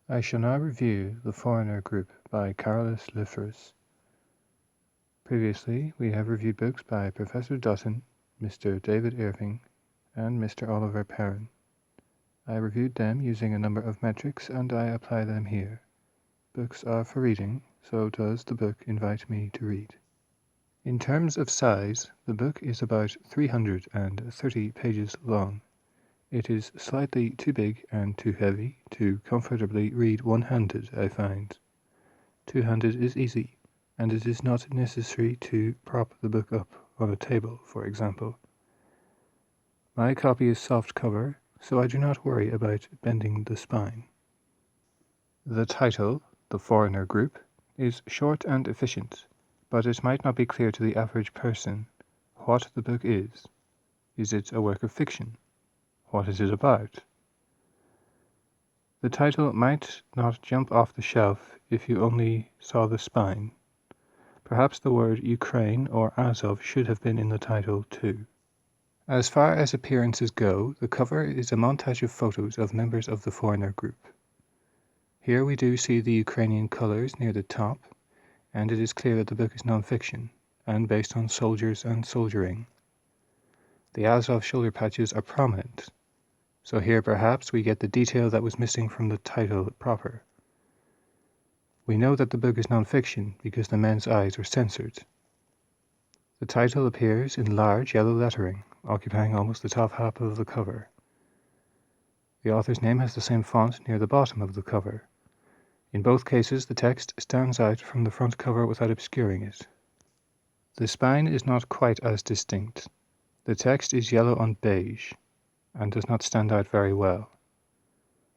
I shall now review The Foreigner Group by Carolus Loefruus. Previously, we have reviewed books by Professor Dutton, Mr. David Irving, and Mr. Oliver Perrin. I reviewed them using a number of metrics, and I apply them here. Books are for reading, so does the book invite me to read. In terms of size, the book is about 330 pages long. It is slightly too big and too heavy to comfortably read one-handed, I find. Two-handed is easy, and it is not necessary to prop the book up on a table, for example. My copy is soft cover, so I do not worry about bending the spine. The title, The Foreigner Group, is short and efficient, but it might not be clear to the average person what the book is. Is it a work of fiction? What is it about? The title might not jump off the shelf if you only saw the spine. Perhaps the word Ukraine or Azov should have been in the title too. As far as appearances go, the cover is a montage of photos of members of the Foreigner Group. Here we do see the Ukrainian colors near the top, and it is clear that the book is non-fiction and based on soldiers and soldiering. The Azov shoulder patches are prominent, so here perhaps we get the detail that was missing from the title proper. We know that the book is non-fiction because the men's eyes were censored. The title appears in large yellow lettering, occupying almost the top half of the cover. The author's name has the same font near the bottom of the cover. In both cases, the text stands out from the front cover without obscuring it. The spine is not quite as distinct. The text is yellow on beige, and does not stand out very well.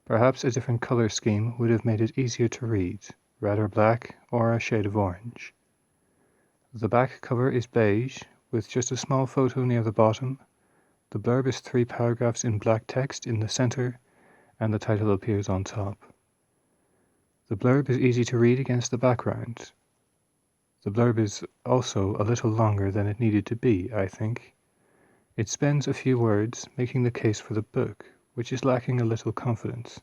Perhaps a different color scheme would have made it easier to read, rather black or a shade of orange. The back cover is beige, with just a small photo near the bottom. The blurb is 3 paragraphs in black text in the center, and the title appears on top. The blurb is easy to read against the background. The blurb is also a little longer than it needed to be, I think. It spends a few words making the case for the book, which is lacking a little confidence.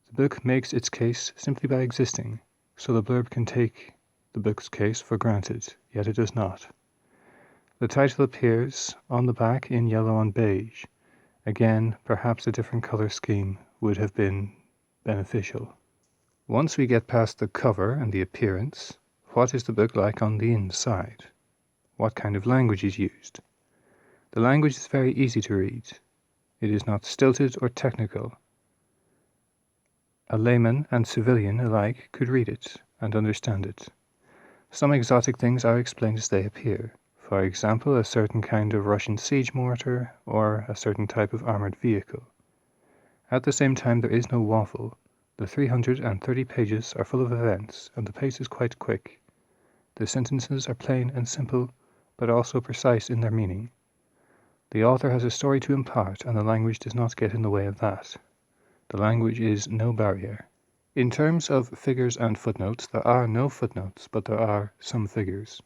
The book makes its case simply by existing, so the blurb can take the book's case for granted, yet it does not. The title appears on the back in yellow on beige. Again, perhaps a different color scheme would have been beneficial. Once we get past the cover and the appearance, what is the book like on the inside? What kind of language is used? The language is very easy to read. It is not stilted or technical. A layman and civilian alike could read it and understand it. Some exotic things are explained as they appear. For example, a certain kind of Russian siege mortar or a certain type of armored vehicle. At the same time, there is no waffle. The 330 pages are full of events, and the pace is quite quick. The sentences are plain and simple, but also precise in their meaning. The author has a story to impart, and the language does not get in the way of that. The language is no barrier. In terms of figures and footnotes, there are no footnotes, but there are some figures.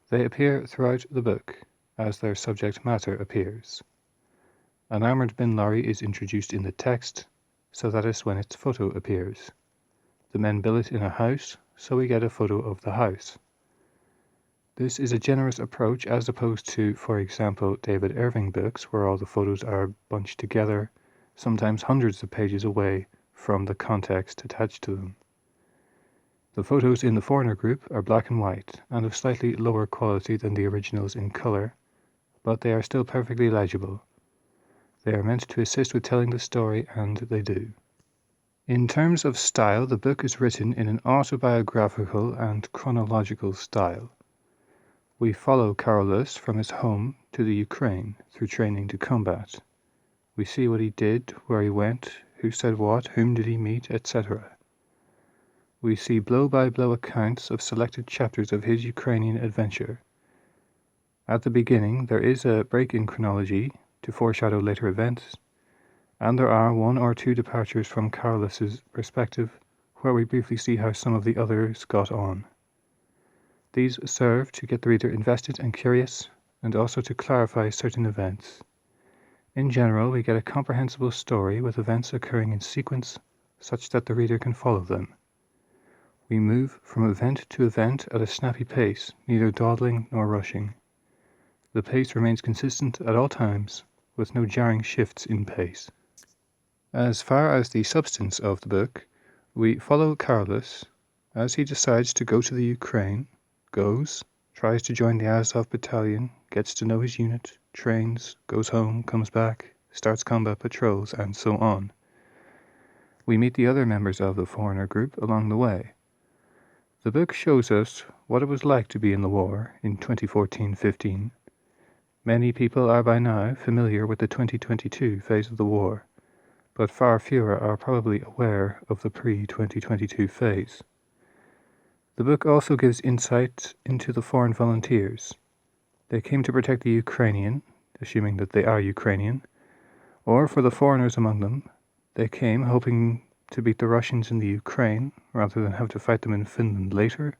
They appear throughout the book, as their subject matter appears. An armored bin lorry is introduced in the text, so that is when its photo appears. The men billet in a house, so we get a photo of the house. This is a generous approach as opposed to, for example, David Irving books where all the photos are bunched together, sometimes hundreds of pages away from the context attached to them. The photos in the Foreigner Group are black and white and of slightly lower quality than the originals in color, but they are still perfectly legible. They are meant to assist with telling the story, and they do. In terms of style, the book is written in an autobiographical and chronological style. We follow Carolus from his home to the Ukraine through training to combat. We see what he did, where he went, who said what, whom did he meet, etc. We see blow-by-blow accounts of selected chapters of his Ukrainian adventure. At the beginning, there is a break in chronology to foreshadow later events, and there are 1 or 2 departures from Carolus's perspective, where we briefly see how some of the others got on. These serve to get the reader invested and curious, and also to clarify certain events. In general, we get a comprehensible story with events occurring in sequence, such that the reader can follow them. We move from event to event at a snappy pace, neither dawdling nor rushing. The pace remains consistent at all times, with no jarring shifts in pace. As far as the substance of the book, we follow Carolus as he decides to go to the Ukraine, goes, tries to join the Azov battalion, gets to know his unit, trains, goes home, comes back, starts combat patrols, and so on. We meet the other members of the foreigner group along the way. The book shows us what it was like to be in the war in 2014-15. Many people are by now familiar with the 2022 phase of the war, but far fewer are probably aware of the pre-2022 phase. The book also gives insight into the foreign volunteers. They came to protect the Ukrainian, assuming that they are Ukrainian, or for the foreigners among them, they came hoping to beat the Russians in the Ukraine rather than have to fight them in Finland later,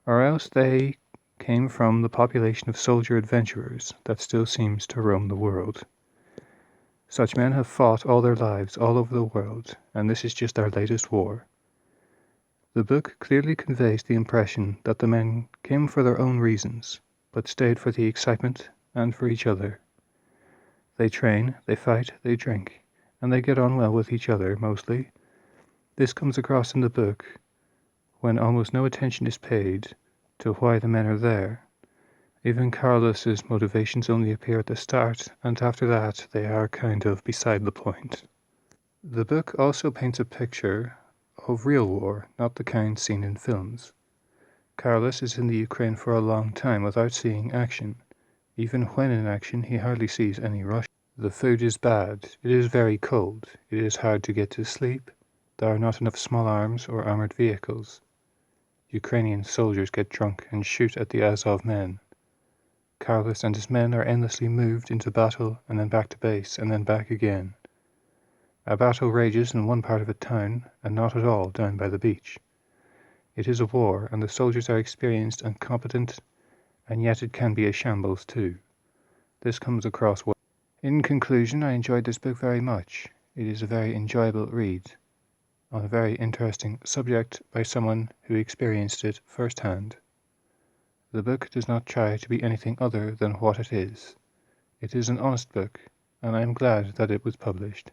or else they came from the population of soldier adventurers that still seems to roam the world. Such men have fought all their lives all over the world, and this is just their latest war. The book clearly conveys the impression that the men came for their own reasons, but stayed for the excitement and for each other. They train, they fight, they drink, and they get on well with each other, mostly. This comes across in the book when almost no attention is paid to why the men are there. Even Carolus's motivations only appear at the start, and after that they are kind of beside the point. The book also paints a picture of real war, not the kind seen in films. Carolus is in the Ukraine for a long time without seeing action. Even when in action, he hardly sees any Russians. The food is bad, it is very cold, it is hard to get to sleep, there are not enough small arms or armored vehicles. Ukrainian soldiers get drunk and shoot at the Azov men. Carolus and his men are endlessly moved into battle and then back to base and then back again. A battle rages in one part of a town and not at all down by the beach. It is a war, and the soldiers are experienced and competent, and yet it can be a shambles too. This comes across well. In conclusion, I enjoyed this book very much. It is a very enjoyable read on a very interesting subject by someone who experienced it firsthand. The book does not try to be anything other than what it is. It is an honest book, and I am glad that it was published.